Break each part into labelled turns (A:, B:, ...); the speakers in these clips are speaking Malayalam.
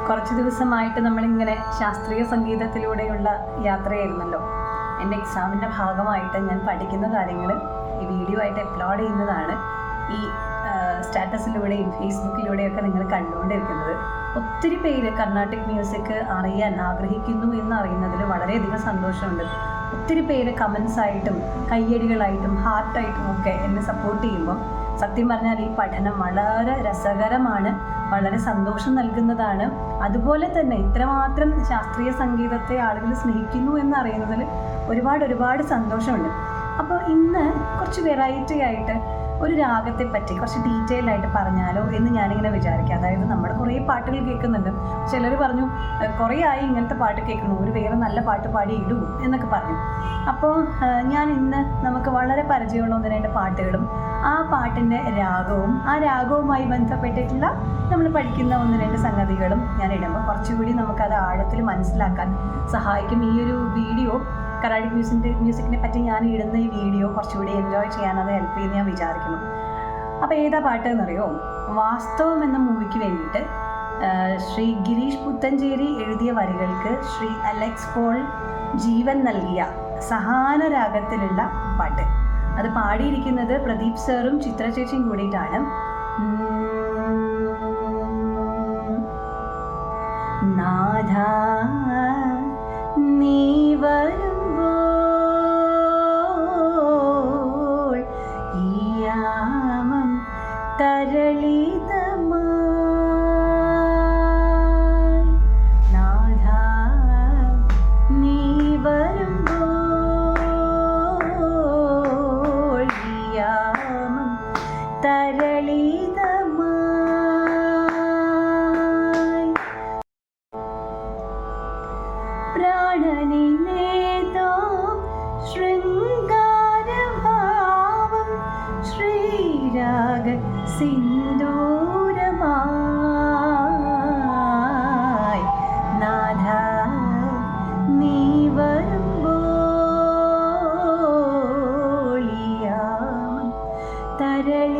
A: കുറച്ച് ദിവസമായിട്ട് നമ്മളിങ്ങനെ ശാസ്ത്രീയ സംഗീതത്തിലൂടെയുള്ള യാത്രയായിരുന്നല്ലോ. എൻ്റെ എക്സാമിൻ്റെ ഭാഗമായിട്ട് ഞാൻ പഠിക്കുന്ന കാര്യങ്ങൾ ഈ വീഡിയോ ആയിട്ട് അപ്ലോഡ് ചെയ്യുന്നതാണ്. ഈ സ്റ്റാറ്റസിലൂടെയും ഫേസ്ബുക്കിലൂടെയൊക്കെ നിങ്ങൾ കണ്ടുകൊണ്ടിരിക്കുന്നത്. ഒത്തിരി പേര് കർണാട്ടിക് മ്യൂസിക് അറിയാൻ ആഗ്രഹിക്കുന്നു എന്നറിയുന്നതിൽ വളരെയധികം സന്തോഷമുണ്ട്. ഒത്തിരി പേര് കമൻസ് ആയിട്ടും കയ്യടികളായിട്ടും ഹാർട്ടായിട്ടും ഒക്കെ എന്നെ സപ്പോർട്ട് ചെയ്യുമ്പോൾ സത്യം പറഞ്ഞാൽ ഈ പഠനം വളരെ രസകരമാണ്, വളരെ സന്തോഷം നൽകുന്നതാണ്. അതുപോലെ തന്നെ ഇത്രമാത്രം ശാസ്ത്രീയ സംഗീതത്തെ ആളുകൾ സ്നേഹിക്കുന്നു എന്നറിയുന്നതിൽ ഒരുപാട് സന്തോഷമുണ്ട്. അപ്പോൾ ഇന്ന് കുറച്ച് വെറൈറ്റി ആയിട്ട് ഒരു രാഗത്തെ പറ്റി കുറച്ച് ഡീറ്റെയിൽ ആയിട്ട് പറഞ്ഞാലോ എന്ന് ഞാനിങ്ങനെ വിചാരിക്കുക. അതായത് നമ്മൾ കുറേ പാട്ടുകൾ കേൾക്കുന്നുണ്ട്. ചിലർ പറഞ്ഞു കുറേ ആയി ഇങ്ങനത്തെ പാട്ട് കേൾക്കണു, ഒരു വേറെ നല്ല പാട്ട് പാടി ഇടൂ എന്നൊക്കെ പറഞ്ഞു. അപ്പോൾ ഞാൻ ഇന്ന് നമുക്ക് വളരെ പരിചയമുള്ള ഒന്ന് രണ്ട് പാട്ടുകളും ആ പാട്ടിൻ്റെ രാഗവും ആ രാഗവുമായി ബന്ധപ്പെട്ടിട്ടുള്ള നമ്മൾ പഠിക്കുന്ന ഒന്ന് രണ്ട് സംഗതികളും ഞാൻ ഇടുമ്പോൾ കുറച്ചുകൂടി നമുക്കത് ആഴത്തിൽ മനസ്സിലാക്കാൻ സഹായിക്കും. ഈ ഒരു വീഡിയോ കർണാടിക് മ്യൂസിക്കിനെ പറ്റി ഞാൻ ഇടുന്ന ഈ വീഡിയോ കുറച്ചുകൂടി എൻജോയ് ചെയ്യാൻ അത് ഹെൽപ്പ് ചെയ്യുന്ന ഞാൻ വിചാരിക്കുന്നു. അപ്പോൾ ഏതാ പാട്ട് എന്നറിയോ? വാസ്തവം എന്ന മൂവിക്ക് വേണ്ടിയിട്ട് ശ്രീ ഗിരീഷ് പുത്തഞ്ചേരി എഴുതിയ വരികൾക്ക് ശ്രീ അലക്സ് പോൾ ജീവൻ നൽകിയ സഹാന രാഗത്തിലുള്ള പാട്ട്. അത് പാടിയിരിക്കുന്നത് പ്രദീപ് സാറും ചിത്ര ചേച്ചിയും കൂടിയിട്ടാണ്. നാഥ നീ വരുമ്പോൾ ഈ യാമം തരളിതമായി, നാഥ നീ വരുമ്പോൾ ഈ യാമം തരളിതമായി, പ്രാണനിലേതോ ശൃംഗാരഭാവം ശ്രീരാഗ സിന്ദൂരമായി, നാഥ നീ വരുമ്പോൾ ഈ യാമം തരളിതമായി.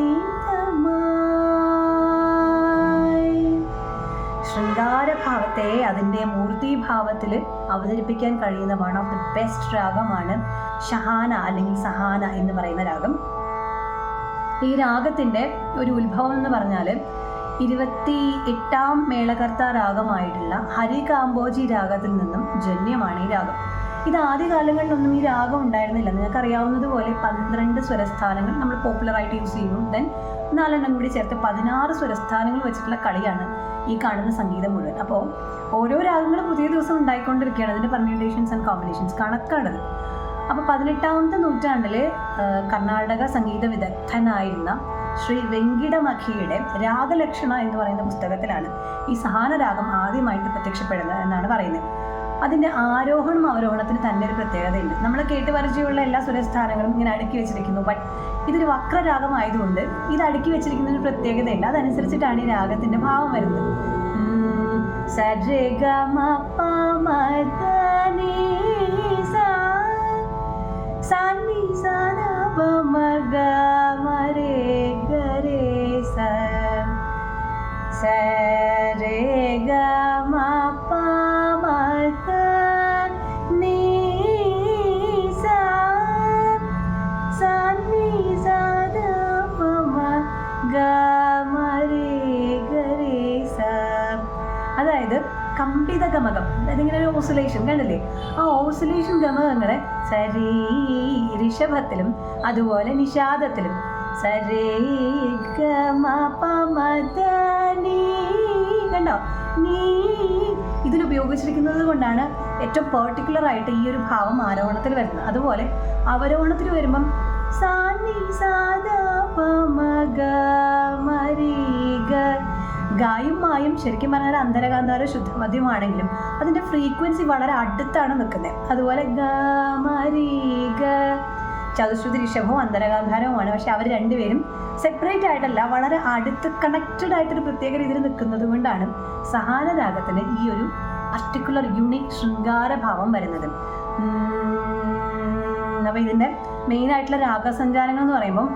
A: ശൃംഗാരഭാവത്തെ അതിൻ്റെ മൂർത്തിഭാവത്തിൽ അവതരിപ്പിക്കാൻ കഴിയുന്ന വൺ ഓഫ് ദി ബെസ്റ്റ് രാഗമാണ് ഷഹാന അല്ലെങ്കിൽ സഹാന എന്ന് പറയുന്ന രാഗം. ഈ രാഗത്തിൻ്റെ ഒരു ഉത്ഭവം എന്ന് പറഞ്ഞാൽ 28ാം മേളകർത്ത രാഗമായിട്ടുള്ള ഹരികാംബോജി രാഗത്തിൽ നിന്നും ജന്യമാണ് ഈ രാഗം. ഇത് ആദ്യകാലങ്ങളിലൊന്നും ഈ രാഗം ഉണ്ടായിരുന്നില്ല. നിങ്ങൾക്കറിയാവുന്നതുപോലെ 12 സ്വരസ്ഥാനങ്ങൾ നമ്മൾ പോപ്പുലറായിട്ട് യൂസ് ചെയ്യുന്നു. ദെൻ 4 എണ്ണം കൂടി ചേർത്ത് 16 സ്വരസ്ഥാനങ്ങൾ വെച്ചിട്ടുള്ള കളിയാണ് ഈ കാണുന്ന സംഗീതം മുഴുവൻ. അപ്പോൾ ഓരോ രാഗങ്ങളും പുതിയ ദിവസം ഉണ്ടായിക്കൊണ്ടിരിക്കുകയാണ്. അതിൻ്റെ പെർമ്യൂട്ടേഷൻസ് ആൻഡ് കോമ്പിനേഷൻസ് കണക്കാണത്. അപ്പോൾ 18ാമത്തെ നൂറ്റാണ്ടിൽ കർണാടക സംഗീത വിദഗ്ധനായിരുന്ന ശ്രീ വെങ്കിടമഖിയുടെ രാഗലക്ഷണ എന്ന് പറയുന്ന പുസ്തകത്തിലാണ് ഈ സഹാന രാഗം ആദ്യമായിട്ട് പ്രത്യക്ഷപ്പെടുന്നത് എന്നാണ് പറയുന്നത്. അതിൻ്റെ ആരോഹണം അവരോഹണത്തിന് തന്നെ ഒരു പ്രത്യേകതയുണ്ട്. നമ്മൾ കേട്ട് പരിചയമുള്ള എല്ലാ സ്വരസ്ഥാനങ്ങളും ഇങ്ങനെ അടുക്കി വെച്ചിരിക്കുന്നു. ബട്ട് ഇതൊരു വക്രരാഗമായതുകൊണ്ട് ഇത് അടുക്കി വെച്ചിരിക്കുന്ന ഒരു പ്രത്യേകതയുണ്ട്. അതനുസരിച്ചിട്ടാണ് ഈ രാഗത്തിൻ്റെ ഭാവം വരുന്നത്. അതായത് കമ്പിത ഗമകം, അതിങ്ങനെ ഒരു ഓസിലേഷൻ കണ്ടില്ലേ? ആ ഓസിലേഷൻ ഗമകങ്ങളെ സരീ ഋഷഭത്തിലും അതുപോലെ നിഷാദത്തിലും സരേ ഗമ പമദ നീ കണ്ടോ നീ ഇതിലുപയോഗിച്ചിരിക്കുന്നത് കൊണ്ടാണ് ഏറ്റവും പെർട്ടിക്കുലർ ആയിട്ട് ഈ ഒരു ഭാവം ആരോഹണത്തിൽ വരുന്നത്. അതുപോലെ അവരോഹണത്തിൽ വരുമ്പം സാനി സാദാ പമഗ മരീഗ, ഗായും മായും ശരിക്കും പറഞ്ഞാൽ അന്തരകാന്താര ശുദ്ധമദ്യമാണെങ്കിലും അതിൻ്റെ ഫ്രീക്വൻസി വളരെ അടുത്താണ് നിൽക്കുന്നത്. അതുപോലെ ഗ മരീഗ ചതുശ്രുതി ഋഷഭവും അന്തരകാന്താരവുമാണ്. പക്ഷെ അവർ രണ്ടുപേരും സെപ്പറേറ്റ് ആയിട്ടല്ല, വളരെ അടുത്ത് കണക്റ്റഡ് ആയിട്ടൊരു പ്രത്യേക രീതിയിൽ നിൽക്കുന്നത് കൊണ്ടാണ് സഹാന രാഗത്തിന് ഈ ഒരു പർട്ടിക്കുലർ യുണീക് ശൃംഗാരഭാവം വരുന്നത്. അപ്പോൾ ഇതിൻ്റെ മെയിൻ ആയിട്ടുള്ള രാഗസഞ്ചാരങ്ങൾ എന്ന് പറയുമ്പം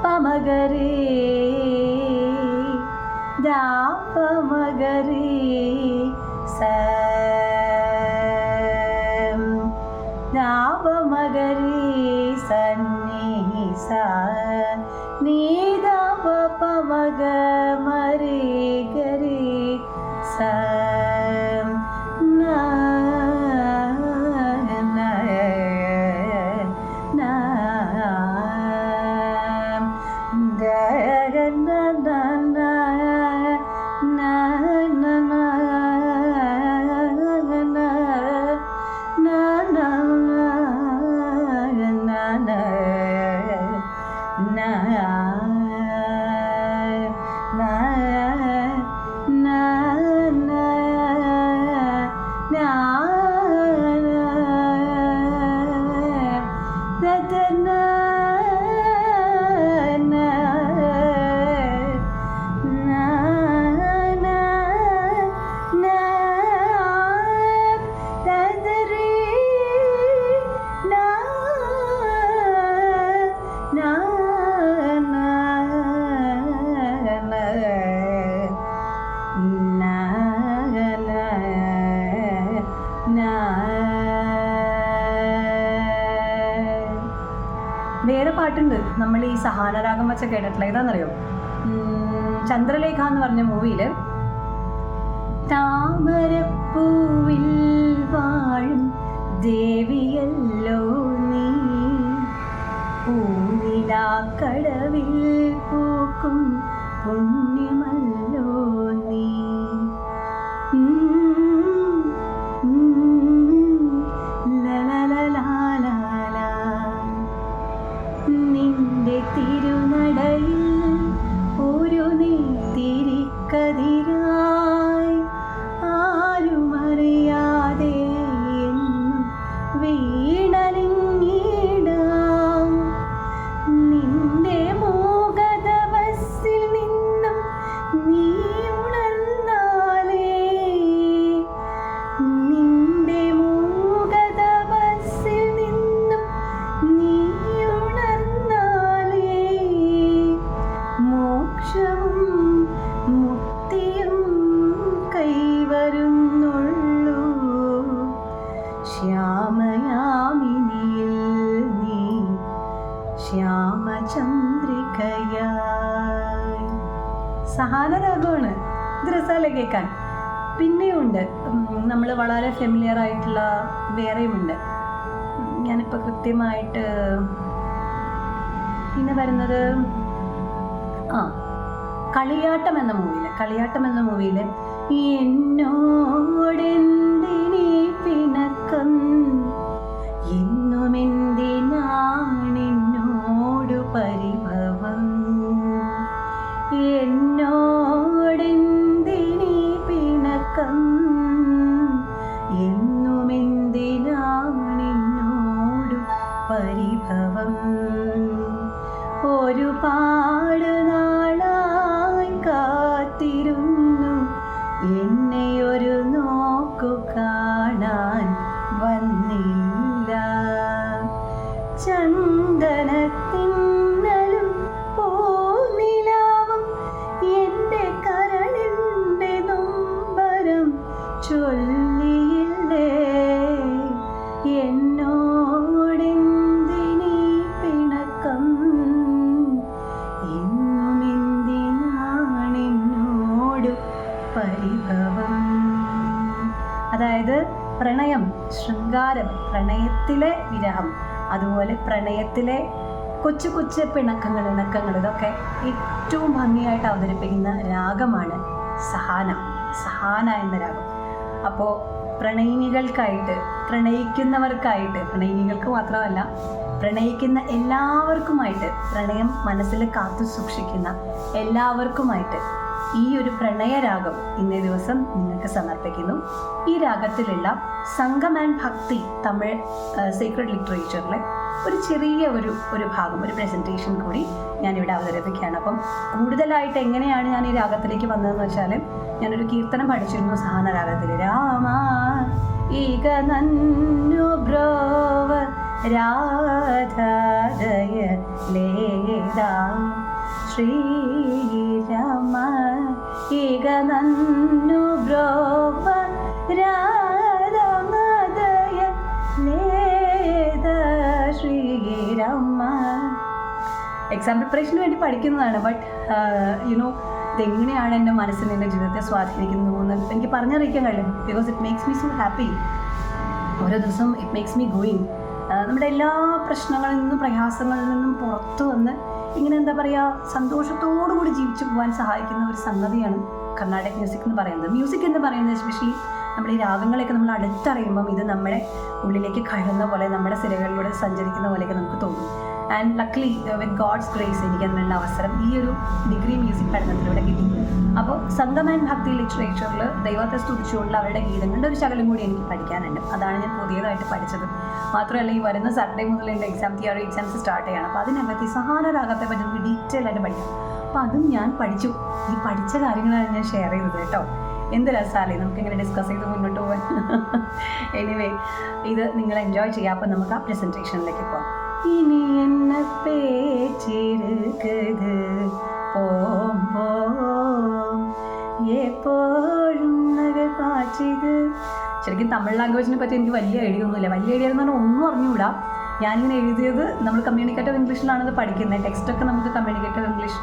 A: പമഗരേ ദ രാപമഗരി രാപമഗരി സന്നി സ നീദപമഗ മരി ഗരി സ വേറെ പാട്ടുണ്ട് നമ്മൾ ഈ സഹാനരാഗം വെച്ച കേട്ടിട്ടില്ല. ഏതാണെന്നറിയോ? ചന്ദ്രലേഖ എന്ന് പറഞ്ഞ മൂവിയിൽ താമരപ്പൂവിൽ വാഴും ദേവിയല്ലോ നീ, പൂനിലാക്കടവിൽ പൂക്കും പുണ്യമല്ലോ നീ, നിന്റെ തിരുനടയിൽ ഒരു നെയ്ത്തിരിക്കതിരായി ആരുമറിയാതെ എന്നും വീണലിങ്ങിടാം. നിന്റെ മോഹതപസ്സിൽ നിന്നും നീ ഉണർന്നാലേ, നിന്റെ മോഹതപസ്സിൽ നിന്നും നീ മോക്ഷവും മുക്തിയും കൈവരുന്നുള്ളൂ. ശ്യാമയാമിനിയിൽ നീ ശ്യാമചന്ദ്രികയായി. സഹാനരാഗമാണ്. ഇത് രസമല്ലേ കേൾക്കാൻ. പിന്നെയുണ്ട് നമ്മൾ വളരെ ഫെമിലിയർ ആയിട്ടുള്ള വേറെയുമുണ്ട്. ഞാനിപ്പോൾ കൃത്യമായിട്ട് പിന്നെ വരുന്നത് കളിയാട്ടം എന്ന മൂവിയിൽ എന്നോടെന്തിനീ പിണക്കം, എന്നുമെന്തിനാണെന്നോടു പരിഭവം, എന്നോടെന്തിനീ പിണക്കം, എന്നുമെന്തിനാണെന്നോടു പരിഭവം, ഒരുപാട് നാളായി കാത്തിരുന്നു എന്നെയൊരു നോക്കു കാണാൻ വന്നില്ല, ചന്ദനത്തിന്നലും പൂനിലാവും എൻ്റെ കരളിൻ്റെ നൊമ്പരം ചൊല്ലിയില്ലേ, എന്നോടെന്തിനീ പിണക്കം, എന്നുമെന്തിനാണെന്നോടു പരിഭവം. അതായത് പ്രണയം, ശൃംഗാരം, പ്രണയത്തിലെ വിരഹം, അതുപോലെ പ്രണയത്തിലെ കൊച്ചു കൊച്ചു ഇണക്കങ്ങൾ ഇതൊക്കെ ഏറ്റവും ഭംഗിയായിട്ട് അവതരിപ്പിക്കുന്ന രാഗമാണ് സഹാന എന്ന രാഗം. അപ്പോൾ പ്രണയിനികൾക്കായിട്ട്, പ്രണയിക്കുന്നവർക്കായിട്ട്, പ്രണയിനികൾക്ക് മാത്രമല്ല പ്രണയിക്കുന്ന എല്ലാവർക്കുമായിട്ട്, പ്രണയം മനസ്സിൽ കാത്തു സൂക്ഷിക്കുന്ന എല്ലാവർക്കുമായിട്ട് ഈ ഒരു പ്രണയരാഗം ഇന്നേ ദിവസം നിങ്ങൾക്ക് സമർപ്പിക്കുന്നു. ഈ രാഗത്തിലുള്ള സംഗം ആൻഡ് ഭക്തി തമിഴ് സീക്രട്ട് ലിറ്ററേച്ചറിലെ ഒരു ചെറിയ ഒരു ഭാഗം, ഒരു പ്രസൻറ്റേഷൻ കൂടി ഞാനിവിടെ അവതരിപ്പിക്കുകയാണ്. അപ്പം കൂടുതലായിട്ട് എങ്ങനെയാണ് ഞാൻ ഈ രാഗത്തിലേക്ക് വന്നതെന്ന് വെച്ചാൽ, ഞാനൊരു കീർത്തനം പഠിച്ചിരുന്നു സഹാന രാഗത്തിൽ. രാമ ഈക നന്നു ബ്രോവ രാധാദയ ലേദാ ಶ್ರೀರಾಮ ಈಗ ನನ್ನು ಬ್ರೋವ രാധമദയ ലേത ശ്രീരാമ. എക്സാം പ്രിപ്പറേഷന് വേണ്ടി പഠിക്കുന്നതാണ്. ബട്ട് യുനോ ഇതെങ്ങനെയാണ് എൻ്റെ മനസ്സിനെ എൻ്റെ ജീവിതത്തെ സ്വാധീനിക്കുന്നത് എന്ന് എനിക്ക് പറഞ്ഞറിയിക്കാൻ കഴിയും. Because it makes me so happy. ഓരോ ദിവസവും ഇറ്റ് മേക്സ് മീ ഗോയിങ്. നമ്മുടെ എല്ലാ പ്രശ്നങ്ങളിൽ നിന്നും പ്രയാസങ്ങളിൽ നിന്നും പുറത്തു വന്ന് ഇങ്ങനെ എന്താ പറയുക, സന്തോഷത്തോടു കൂടി ജീവിച്ചു പോകാൻ സഹായിക്കുന്ന ഒരു സംഗതിയാണ് കർണാടക് മ്യൂസിക് എന്ന് പറയുന്നത്. മ്യൂസിക് എന്ന് പറയുന്നത് എസ്പെഷ്യലി നമ്മൾ ഈ രാഗങ്ങളെയൊക്കെ നമ്മൾ അടുത്തറിയുമ്പം ഇത് നമ്മുടെ ഉള്ളിലേക്ക് കയറുന്ന പോലെ, നമ്മുടെ സിരകളിലൂടെ സഞ്ചരിക്കുന്ന പോലെയൊക്കെ നമുക്ക് തോന്നും. And luckily with God's grace എനിക്ക് അതിനുള്ള അവസരം ഈ ഒരു ഡിഗ്രി മ്യൂസിക് പഠനത്തിലൂടെ കിട്ടി. അപ്പോൾ സംഗം ആൻഡ് ഭക്തി ലിറ്ററേച്ചറിൽ ദൈവത്തെ സ്തുതിച്ചുകൊണ്ടുള്ള അവരുടെ ഗീതങ്ങളുടെ ഒരു ശകലം കൂടി എനിക്ക് പഠിക്കാനുണ്ട്. അതാണ് ഞാൻ പുതിയതായിട്ട് പഠിച്ചത്. മാത്രമല്ല ഈ വരുന്ന സാറ്റർഡേ മുതൽ എൻ്റെ തിയറി എക്സാംസ് സ്റ്റാർട്ട് ചെയ്യണം. അപ്പോൾ അതിനകത്ത് ഈ സഹാന രാഗത്തെ പറ്റി നമുക്ക് ഡീറ്റെയിൽ ആയിട്ട് പഠിക്കാം. അപ്പോൾ അതും ഞാൻ പഠിച്ചു. ഈ പഠിച്ച കാര്യങ്ങളാണ് ഞാൻ ഷെയർ ചെയ്തത് കേട്ടോ. എന്ത് രസമല്ലേ നമുക്കിങ്ങനെ ഡിസ്കസ് ചെയ്ത് മുന്നോട്ട് പോകാൻ. എനിവേ ഇത് നിങ്ങൾ എൻജോയ് ചെയ്യാം. അപ്പം നമുക്ക് ആ പ്രസൻറ്റേഷനിലേക്ക് പോകാം. ഇനി എന്നെ പേച്ചിരുക്കത് പോമ്പോ എപ്പോഴും നഗർ പാച്ചിത്. ശരിക്കും തമിഴ് ലാംഗ്വേജിനെ പറ്റി എനിക്ക് വലിയ ഐഡിയ ഒന്നുമില്ല. വലിയ ഐഡിയ എന്ന് പറഞ്ഞാൽ ഒന്നും അറിഞ്ഞുകൂടാ. ഞാനിങ്ങനെ എഴുതിയത് നമ്മൾ കമ്മ്യൂണിക്കേറ്റീവ് ഇംഗ്ലീഷിലാണത് പഠിക്കുന്നത്. ടെക്സ്റ്റൊക്കെ നമുക്ക് കമ്മ്യൂണിക്കേറ്റീവ് ഇംഗ്ലീഷ്,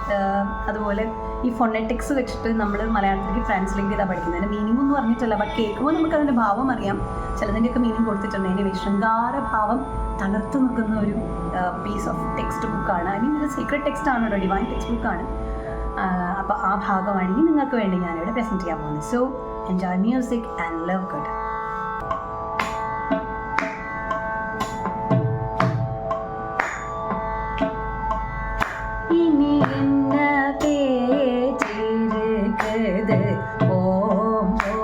A: അതുപോലെ ഈ ഫൊണറ്റിക്സ് വെച്ചിട്ട് നമ്മൾ മലയാളത്തിലേക്ക് ട്രാൻസ്ലേറ്റ് ചെയ്താൽ പഠിക്കുന്നത്. അതിൻ്റെ മീനിങ് ഒന്നും പറഞ്ഞിട്ടില്ല. ബട്ട് കേൾക്കുമ്പോൾ നമുക്ക് അതിൻ്റെ ഭാവം അറിയാം. ചിലതിൻ്റെയൊക്കെ മീനിങ് കൊടുത്തിട്ടുണ്ട്. അതിൻ്റെ ശൃംഗാരഭാവം തളർത്തു നിൽക്കുന്ന ഒരു പീസ് ഓഫ് ടെക്സ്റ്റ് ബുക്കാണ്. ഐ മീൻ ഒരു സീക്രട്ട് ടെക്സ്റ്റ് ആണ്, ഒരു ഡിവൈൻ ടെക്സ്റ്റ് ബുക്കാണ്. അപ്പോൾ ആ ഭാഗമാണ് ഇനി നിങ്ങൾക്ക് വേണ്ടി ഞാനിവിടെ പ്രസൻറ്റ് ചെയ്യാൻ പോകുന്നത്. So enjoy music and love good. ഇനി എന്ന പേച്ചിരുക്കത് പോമ്പോ,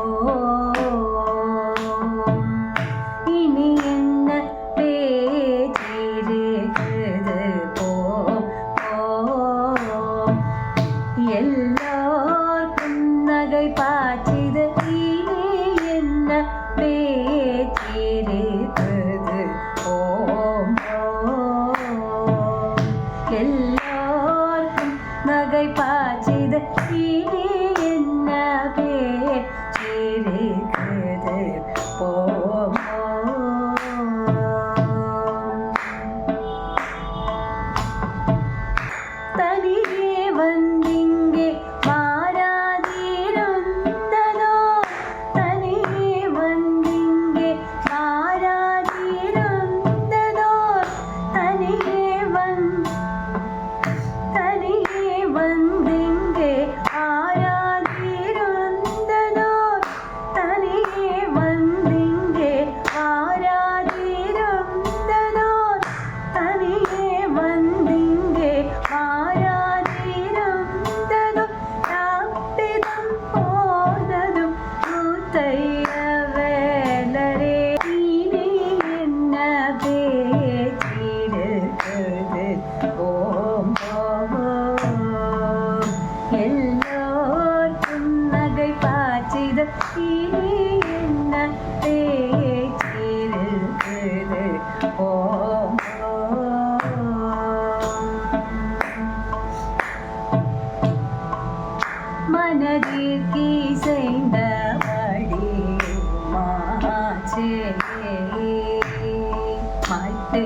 A: ഇനി എന്ന പേച്ചിരുക്കത് പോമ്പോ എല്ലാവർക്കും നഗை പാച്ചിത്. ഇനി എന്ന പേച്ചിരുക്കത് പോമ്പോ നகை பாய்ச்சிது. இனி என்ன பேச்சிருக்குது போமோ. தனியே வந்திங்கே மாறாதிருந்ததோ, தனியே வந்திங்கே மாறாதிருந்ததோ, தனியே വന്നിங்கே ആരാതിരുന്നതോ, തനിയെ വന്നിங்கே ആരാതിരുന്നതോ, തനിയെ വന്നിங்கே ആരാതിരുന്നതോ, രാപ്പിതം പോന്നതും കൂത്തയ്യ വേലരേ. ഇനി എന്ന പേച്ചിരുക്കത് പോമ്പോ എല്ലാവർക്കും നகை പാച്ചിത്. ഇനി എന്ന പേച്ചിരുക്കത് പോമ്പോ மனதிற்கு இசைந்தபடி மாச்சே மட்டு